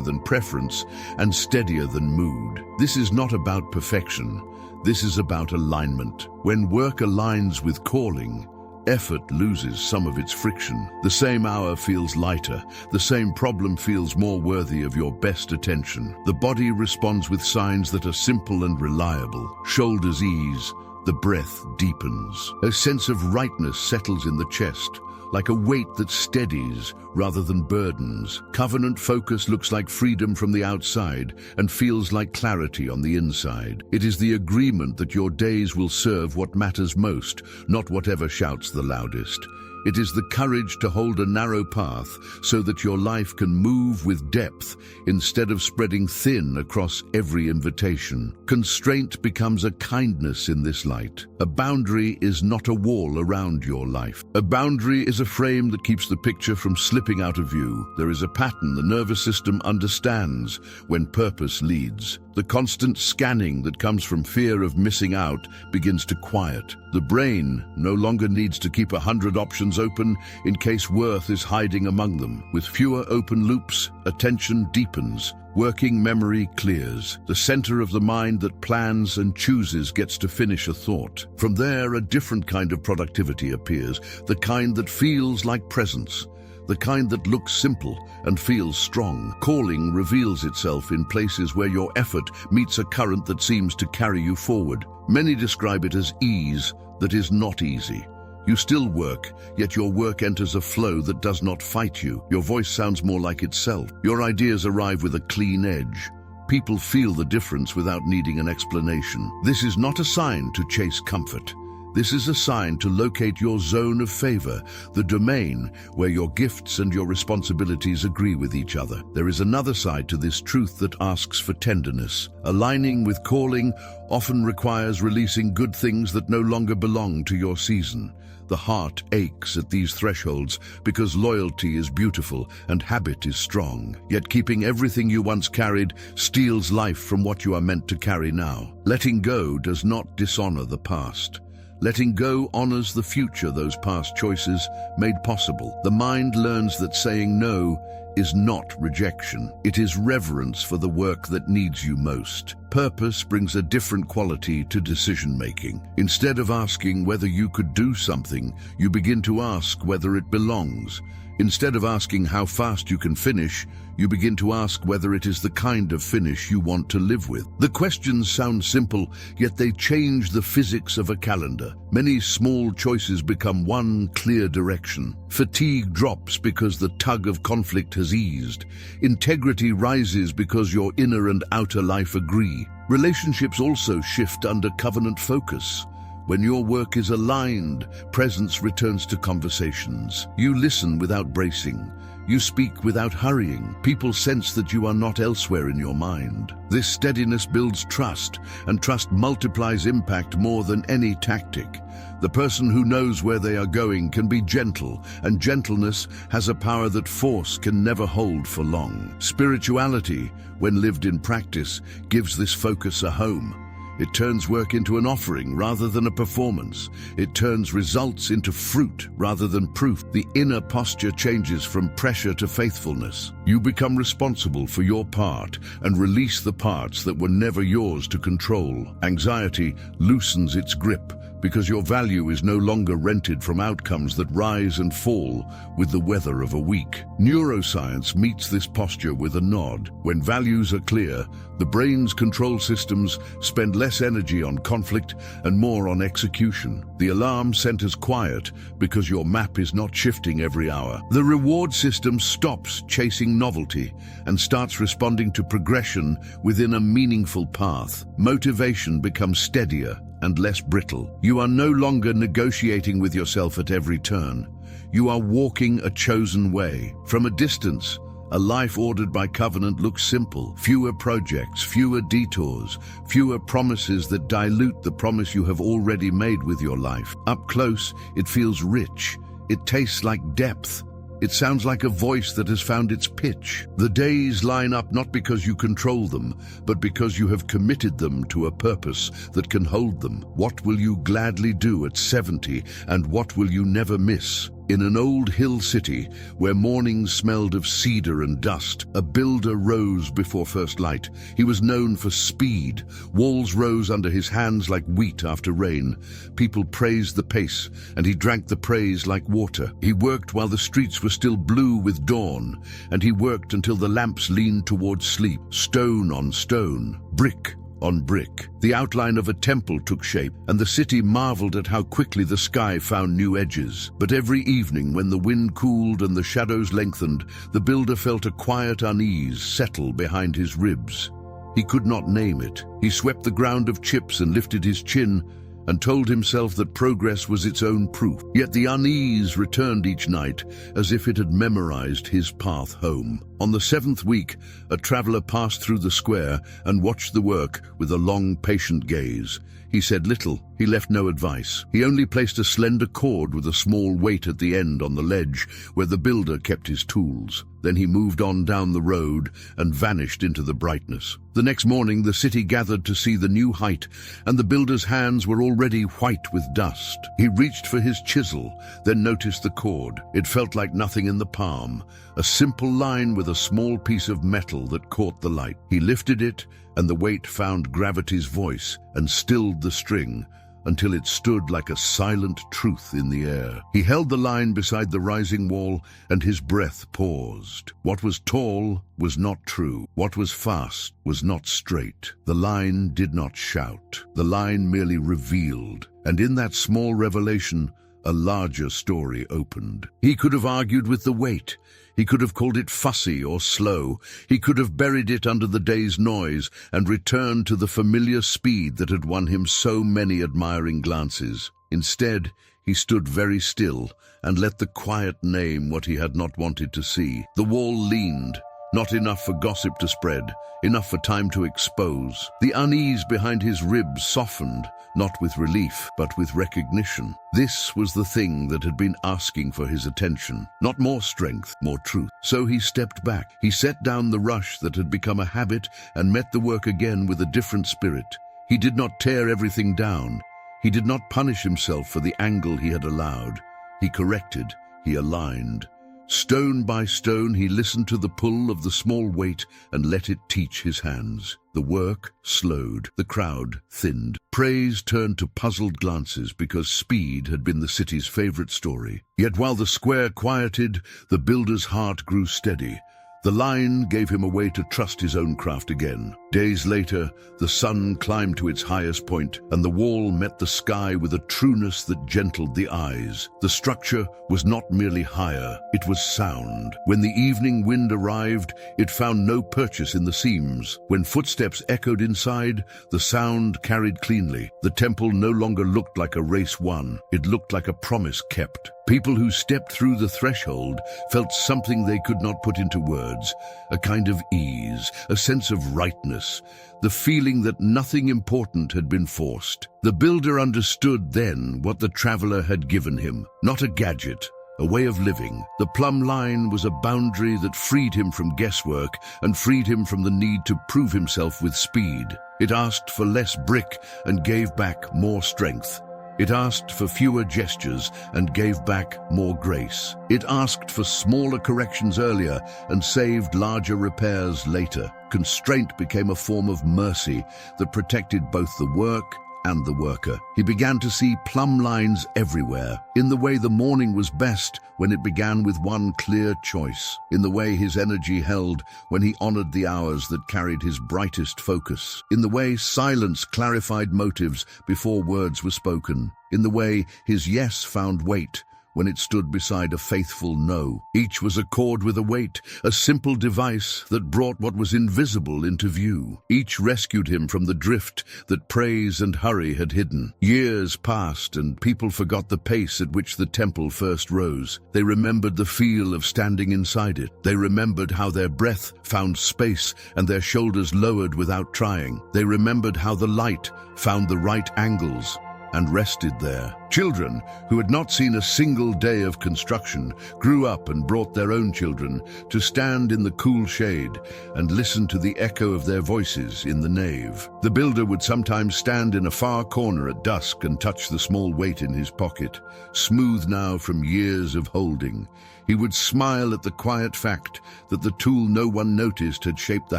than preference and steadier than mood. This is not about perfection. This is about alignment. When work aligns with calling, effort loses some of its friction. The same hour feels lighter. The same problem feels more worthy of your best attention. The body responds with signs that are simple and reliable. Shoulders ease. The breath deepens. A sense of rightness settles in the chest, like a weight that steadies rather than burdens. Covenant focus looks like freedom from the outside and feels like clarity on the inside. It is the agreement that your days will serve what matters most, not whatever shouts the loudest. It is the courage to hold a narrow path so that your life can move with depth instead of spreading thin across every invitation. Constraint becomes a kindness in this light. A boundary is not a wall around your life. A boundary is a frame that keeps the picture from slipping out of view. There is a pattern the nervous system understands when purpose leads. The constant scanning that comes from fear of missing out begins to quiet. The brain no longer needs to keep 100 options open in case worth is hiding among them. With fewer open loops, attention deepens. Working memory clears. The center of the mind that plans and chooses gets to finish a thought. From there, a different kind of productivity appears, the kind that feels like presence. The kind that looks simple and feels strong. Calling reveals itself in places where your effort meets a current that seems to carry you forward. Many describe it as ease that is not easy. You still work, yet your work enters a flow that does not fight you. Your voice sounds more like itself. Your ideas arrive with a clean edge. People feel the difference without needing an explanation. This is not a sign to chase comfort. This is a sign to locate your zone of favor, the domain where your gifts and your responsibilities agree with each other. There is another side to this truth that asks for tenderness. Aligning with calling often requires releasing good things that no longer belong to your season. The heart aches at these thresholds because loyalty is beautiful and habit is strong. Yet keeping everything you once carried steals life from what you are meant to carry now. Letting go does not dishonor the past. Letting go honors the future those past choices made possible. The mind learns that saying no is not rejection. It is reverence for the work that needs you most. Purpose brings a different quality to decision-making. Instead of asking whether you could do something, you begin to ask whether it belongs. Instead of asking how fast you can finish, you begin to ask whether it is the kind of finish you want to live with. The questions sound simple, yet they change the physics of a calendar. Many small choices become one clear direction. Fatigue drops because the tug of conflict has eased. Integrity rises because your inner and outer life agree. Relationships also shift under covenant focus. When your work is aligned, presence returns to conversations. You listen without bracing. You speak without hurrying. People sense that you are not elsewhere in your mind. This steadiness builds trust, and trust multiplies impact more than any tactic. The person who knows where they are going can be gentle, and gentleness has a power that force can never hold for long. Spirituality, when lived in practice, gives this focus a home. It turns work into an offering rather than a performance. It turns results into fruit rather than proof. The inner posture changes from pressure to faithfulness. You become responsible for your part and release the parts that were never yours to control. Anxiety loosens its grip because your value is no longer rented from outcomes that rise and fall with the weather of a week. Neuroscience meets this posture with a nod. When values are clear, the brain's control systems spend less energy on conflict and more on execution. The alarm centers quiet because your map is not shifting every hour. The reward system stops chasing novelty and starts responding to progression within a meaningful path. Motivation becomes steadier and less brittle. You are no longer negotiating with yourself at every turn. You are walking a chosen way. From a distance, a life ordered by covenant looks simple. Fewer projects, fewer detours, fewer promises that dilute the promise you have already made with your life. Up close, it feels rich. It tastes like depth. It sounds like a voice that has found its pitch. The days line up not because you control them, but because you have committed them to a purpose that can hold them. What will you gladly do at 70, and what will you never miss? In an old hill city, where mornings smelled of cedar and dust, a builder rose before first light. He was known for speed. Walls rose under his hands like wheat after rain. People praised the pace, and he drank the praise like water. He worked while the streets were still blue with dawn, and he worked until the lamps leaned towards sleep. Stone on stone, brick on brick. The outline of a temple took shape, and the city marveled at how quickly the sky found new edges. But every evening, when the wind cooled and the shadows lengthened, the builder felt a quiet unease settle behind his ribs. He could not name it. He swept the ground of chips and lifted his chin, and told himself that progress was its own proof. Yet the unease returned each night, as if it had memorized his path home. On the 7th week, a traveler passed through the square and watched the work with a long, patient gaze. He said little. He left no advice. He only placed a slender cord with a small weight at the end on the ledge where the builder kept his tools. Then he moved on down the road and vanished into the brightness. The next morning, the city gathered to see the new height, and the builder's hands were already white with dust. He reached for his chisel, then noticed the cord. It felt like nothing in the palm, a simple line with a small piece of metal that caught the light. He lifted it, and the weight found gravity's voice and stilled the string until it stood like a silent truth in the air. He held the line beside the rising wall, and his breath paused. What was tall was not true. What was fast was not straight. The line did not shout. The line merely revealed. And in that small revelation, a larger story opened. He could have argued with the weight. He could have called it fussy or slow. He could have buried it under the day's noise and returned to the familiar speed that had won him so many admiring glances. Instead, he stood very still and let the quiet name what he had not wanted to see. The wall leaned, not enough for gossip to spread, enough for time to expose. The unease behind his ribs softened, not with relief, but with recognition. This was the thing that had been asking for his attention. Not more strength, more truth. So he stepped back. He set down the rush that had become a habit and met the work again with a different spirit. He did not tear everything down. He did not punish himself for the angle he had allowed. He corrected, he aligned. Stone by stone, he listened to the pull of the small weight and let it teach his hands. The work slowed, the crowd thinned. Praise turned to puzzled glances because speed had been the city's favorite story. Yet while the square quieted, the builder's heart grew steady. The line gave him a way to trust his own craft again. Days later, the sun climbed to its highest point, and the wall met the sky with a trueness that gentled the eyes. The structure was not merely higher, it was sound. When the evening wind arrived, it found no purchase in the seams. When footsteps echoed inside, the sound carried cleanly. The temple no longer looked like a race won, it looked like a promise kept. People who stepped through the threshold felt something they could not put into words, a kind of ease, a sense of rightness, the feeling that nothing important had been forced. The builder understood then what the traveler had given him, not a gadget, a way of living. The plumb line was a boundary that freed him from guesswork and freed him from the need to prove himself with speed. It asked for less brick and gave back more strength. It asked for fewer gestures and gave back more grace. It asked for smaller corrections earlier and saved larger repairs later. Constraint became a form of mercy that protected both the work and the worker. He began to see plumb lines everywhere, in the way the morning was best when it began with one clear choice, in the way his energy held when he honored the hours that carried his brightest focus, in the way silence clarified motives before words were spoken, in the way his yes found weight when it stood beside a faithful no. Each was a chord with a weight, a simple device that brought what was invisible into view. Each rescued him from the drift that praise and hurry had hidden. Years passed and people forgot the pace at which the temple first rose. They remembered the feel of standing inside it. They remembered how their breath found space and their shoulders lowered without trying. They remembered how the light found the right angles and rested there. Children who had not seen a single day of construction grew up and brought their own children to stand in the cool shade and listen to the echo of their voices in the nave. The builder would sometimes stand in a far corner at dusk and touch the small weight in his pocket, smooth now from years of holding. He would smile at the quiet fact that the tool no one noticed had shaped the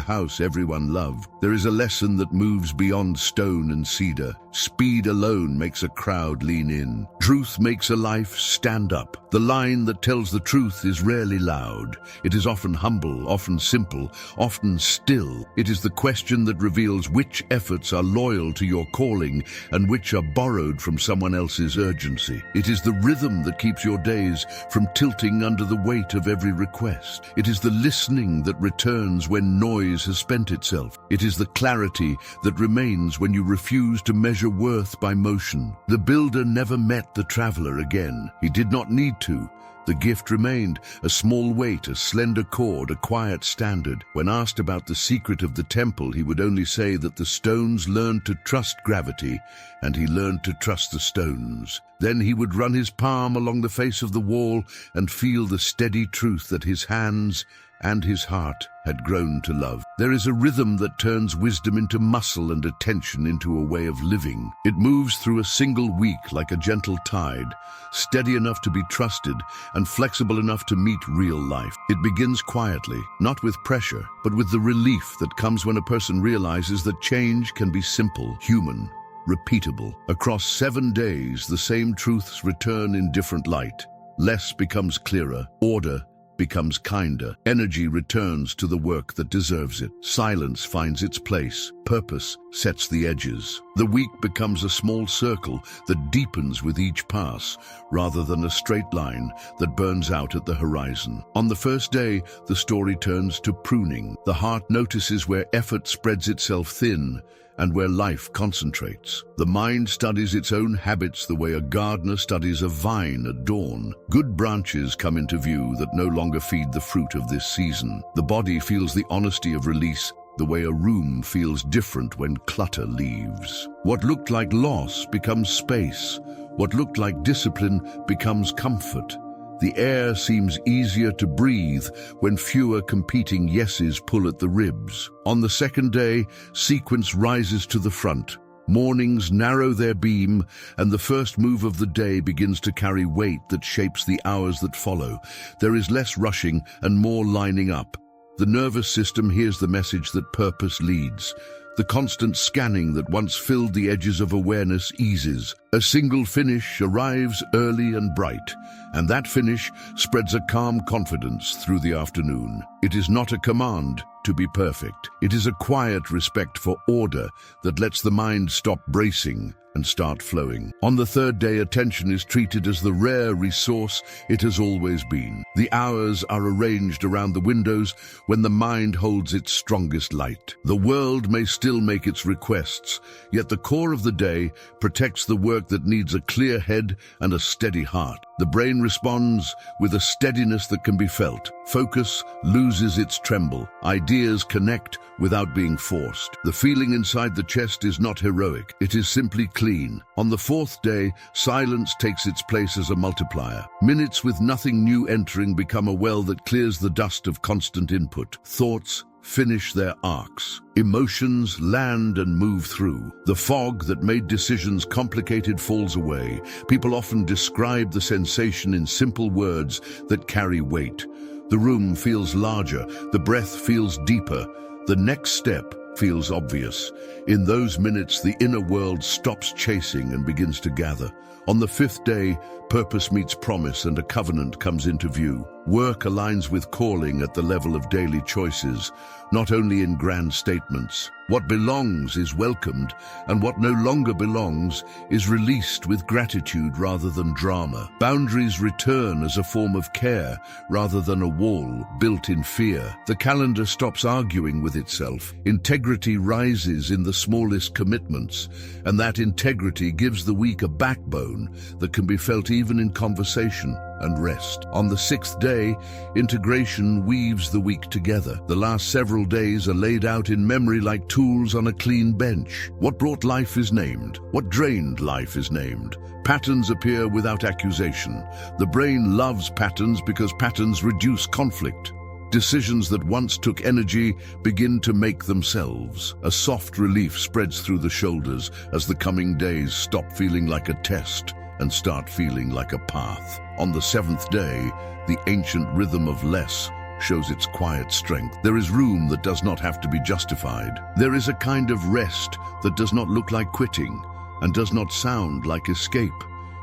house everyone loved. There is a lesson that moves beyond stone and cedar. Speed alone makes a crowd lean in. Truth makes a life stand up. The line that tells the truth is rarely loud. It is often humble, often simple, often still. It is the question that reveals which efforts are loyal to your calling and which are borrowed from someone else's urgency. It is the rhythm that keeps your days from tilting under the weight of every request. It is the listening that returns when noise has spent itself. It is the clarity that remains when you refuse to measure worth by motion. The builder never met the traveler again. He did not need to. The gift remained, a small weight, a slender cord, a quiet standard. When asked about the secret of the temple, he would only say that the stones learned to trust gravity, and he learned to trust the stones. Then he would run his palm along the face of the wall and feel the steady truth that his hands and his heart had grown to love. There is a rhythm that turns wisdom into muscle and attention into a way of living. It moves through a single week like a gentle tide, steady enough to be trusted and flexible enough to meet real life. It begins quietly, not with pressure, but with the relief that comes when a person realizes that change can be simple, human, repeatable. Across 7 days, the same truths return in different light. Less becomes clearer, order becomes kinder, energy returns to the work that deserves it, silence finds its place, purpose sets the edges. The week becomes a small circle that deepens with each pass, rather than a straight line that burns out at the horizon. On the first day, the story turns to pruning. The heart notices where effort spreads itself thin and where life concentrates. The mind studies its own habits the way a gardener studies a vine at dawn. Good branches come into view that no longer feed the fruit of this season. The body feels the honesty of release, the way a room feels different when clutter leaves. What looked like loss becomes space. What looked like discipline becomes comfort. The air seems easier to breathe when fewer competing yeses pull at the ribs. On the second day, sequence rises to the front. Mornings narrow their beam, and the first move of the day begins to carry weight that shapes the hours that follow. There is less rushing and more lining up. The nervous system hears the message that purpose leads. The constant scanning that once filled the edges of awareness eases. A single finish arrives early and bright, and that finish spreads a calm confidence through the afternoon. It is not a command to be perfect. It is a quiet respect for order that lets the mind stop bracing and start flowing. On the third day, attention is treated as the rare resource it has always been. The hours are arranged around the windows when the mind holds its strongest light. The world may still make its requests, yet the core of the day protects the work that needs a clear head and a steady heart. The brain responds with a steadiness that can be felt. Focus loses its tremble. Ideas connect without being forced. The feeling inside the chest is not heroic. It is simply clean. On the fourth day, silence takes its place as a multiplier. Minutes with nothing new entering become a well that clears the dust of constant input. Thoughts finish their arcs. Emotions land and move through. The fog that made decisions complicated falls away. People often describe the sensation in simple words that carry weight. The room feels larger, the breath feels deeper, the next step feels obvious. In those minutes, the inner world stops chasing and begins to gather. On the fifth day, purpose meets promise and a covenant comes into view. Work aligns with calling at the level of daily choices, not only in grand statements. What belongs is welcomed, and what no longer belongs is released with gratitude rather than drama. Boundaries return as a form of care rather than a wall built in fear. The calendar stops arguing with itself. Integrity rises in the smallest commitments, and that integrity gives the week a backbone that can be felt even in conversation and rest. On the sixth day, integration weaves the week together. The last several days are laid out in memory like tools on a clean bench. What brought life is named. What drained life is named. Patterns appear without accusation. The brain loves patterns because patterns reduce conflict. Decisions that once took energy begin to make themselves. A soft relief spreads through the shoulders as the coming days stop feeling like a test and start feeling like a path. On the seventh day, the ancient rhythm of less shows its quiet strength. There is room that does not have to be justified. There is a kind of rest that does not look like quitting and does not sound like escape.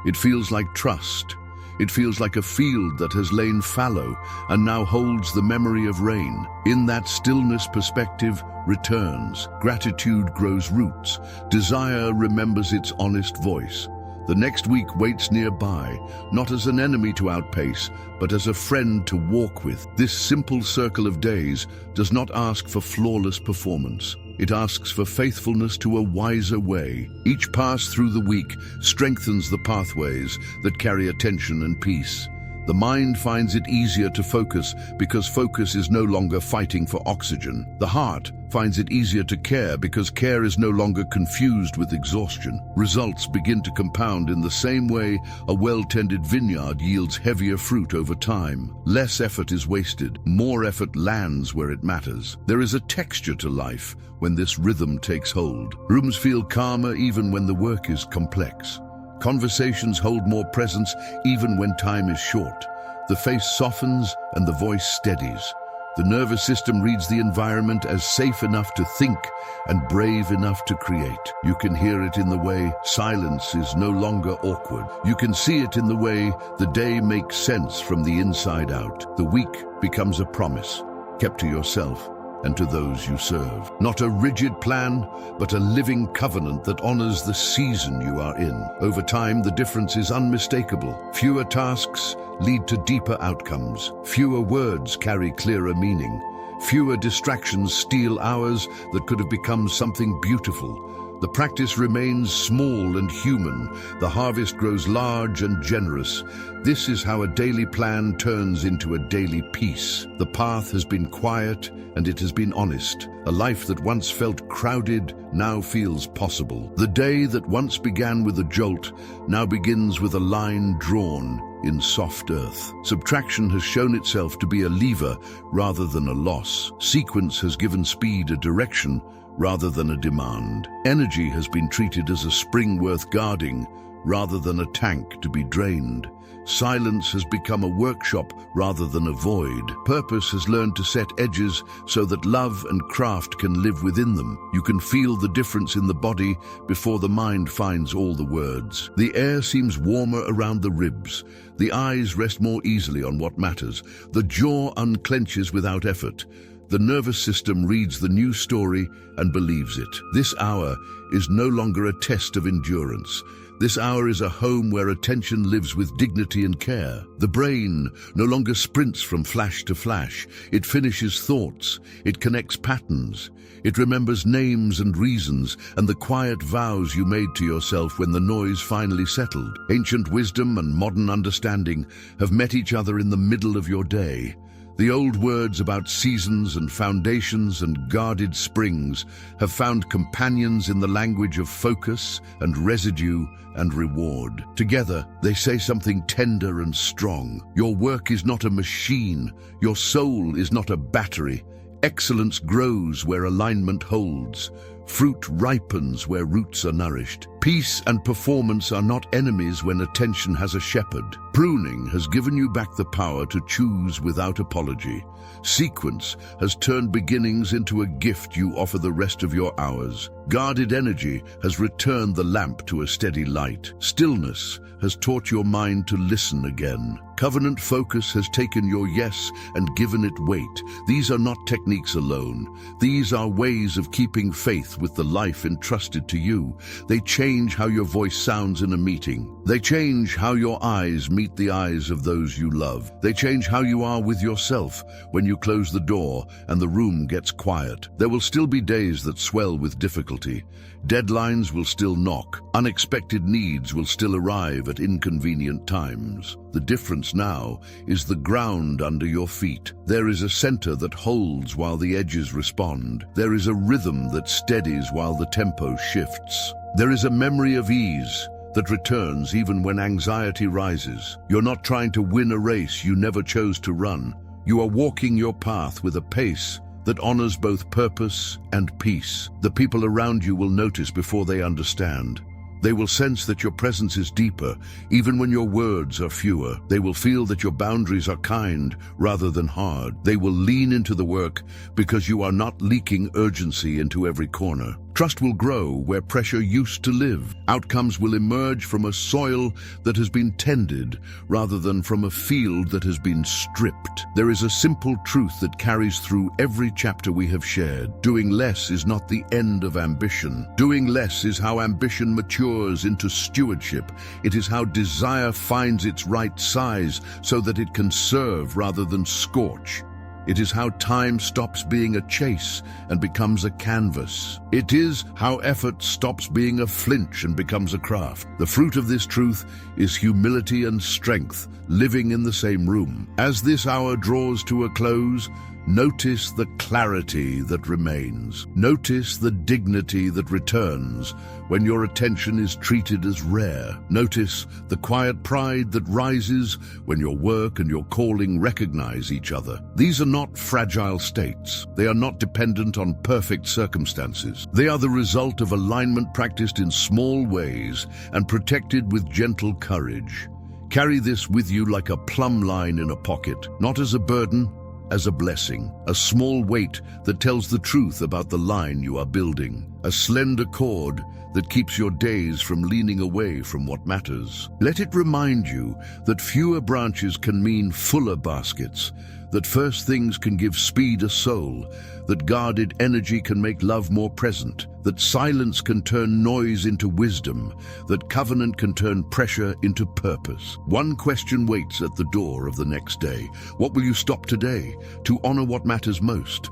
It feels like trust. It feels like a field that has lain fallow and now holds the memory of rain. In that stillness, perspective returns. Gratitude grows roots. Desire remembers its honest voice. The next week waits nearby, not as an enemy to outpace, but as a friend to walk with. This simple circle of days does not ask for flawless performance. It asks for faithfulness to a wiser way. Each pass through the week strengthens the pathways that carry attention and peace. The mind finds it easier to focus because focus is no longer fighting for oxygen. The heart finds it easier to care because care is no longer confused with exhaustion. Results begin to compound in the same way a well-tended vineyard yields heavier fruit over time. Less effort is wasted. More effort lands where it matters. There is a texture to life when this rhythm takes hold. Rooms feel calmer even when the work is complex. Conversations hold more presence even when time is short. The face softens and the voice steadies. The nervous system reads the environment as safe enough to think and brave enough to create. You can hear it in the way silence is no longer awkward. You can see it in the way the day makes sense from the inside out. The week becomes a promise, kept to yourself and to those you serve. Not a rigid plan, but a living covenant that honors the season you are in. Over time, the difference is unmistakable. Fewer tasks lead to deeper outcomes. Fewer words carry clearer meaning. Fewer distractions steal hours that could have become something beautiful. The practice remains small and human. The harvest grows large and generous. This is how a daily plan turns into a daily peace. The path has been quiet and it has been honest. A life that once felt crowded now feels possible. The day that once began with a jolt now begins with a line drawn in soft earth. Subtraction has shown itself to be a lever rather than a loss. Sequence has given speed a direction rather than a demand. Energy has been treated as a spring worth guarding, rather than a tank to be drained. Silence has become a workshop rather than a void. Purpose has learned to set edges so that love and craft can live within them. You can feel the difference in the body before the mind finds all the words. The air seems warmer around the ribs. The eyes rest more easily on what matters. The jaw unclenches without effort. The nervous system reads the new story and believes it. This hour is no longer a test of endurance. This hour is a home where attention lives with dignity and care. The brain no longer sprints from flash to flash. It finishes thoughts. It connects patterns. It remembers names and reasons and the quiet vows you made to yourself when the noise finally settled. Ancient wisdom and modern understanding have met each other in the middle of your day. The old words about seasons and foundations and guarded springs have found companions in the language of focus and residue and reward. Together, they say something tender and strong. Your work is not a machine. Your soul is not a battery. Excellence grows where alignment holds. Fruit ripens where roots are nourished. Peace and performance are not enemies when attention has a shepherd. Pruning has given you back the power to choose without apology. Sequence has turned beginnings into a gift you offer the rest of your hours. Guarded energy has returned the lamp to a steady light. Stillness has taught your mind to listen again. Covenant focus has taken your yes and given it weight. These are not techniques alone. These are ways of keeping faith with the life entrusted to you. They change how your voice sounds in a meeting. They change how your eyes meet the eyes of those you love. They change how you are with yourself when you close the door and the room gets quiet. There will still be days that swell with difficulty. Deadlines will still knock. Unexpected needs will still arrive at inconvenient times. The difference now is the ground under your feet. There is a center that holds while the edges respond. There is a rhythm that steadies while the tempo shifts. There is a memory of ease that returns even when anxiety rises. You're not trying to win a race you never chose to run. You are walking your path with a pace that honors both purpose and peace. The people around you will notice before they understand. They will sense that your presence is deeper, even when your words are fewer. They will feel that your boundaries are kind rather than hard. They will lean into the work because you are not leaking urgency into every corner. Trust will grow where pressure used to live. Outcomes will emerge from a soil that has been tended rather than from a field that has been stripped. There is a simple truth that carries through every chapter we have shared. Doing less is not the end of ambition. Doing less is how ambition matures into stewardship. It is how desire finds its right size so that it can serve rather than scorch. It is how time stops being a chase and becomes a canvas. It is how effort stops being a flinch and becomes a craft. The fruit of this truth is humility and strength living in the same room. As this hour draws to a close, notice the clarity that remains. Notice the dignity that returns when your attention is treated as rare. Notice the quiet pride that rises when your work and your calling recognize each other. These are not fragile states. They are not dependent on perfect circumstances. They are the result of alignment practiced in small ways and protected with gentle courage. Carry this with you like a plumb line in a pocket, not as a burden, as a blessing, a small weight that tells the truth about the line you are building, a slender cord that keeps your days from leaning away from what matters. Let it remind you that fewer branches can mean fuller baskets, that first things can give speed a soul, that guarded energy can make love more present, that silence can turn noise into wisdom, that covenant can turn pressure into purpose. One question waits at the door of the next day. What will you stop today to honor what matters most?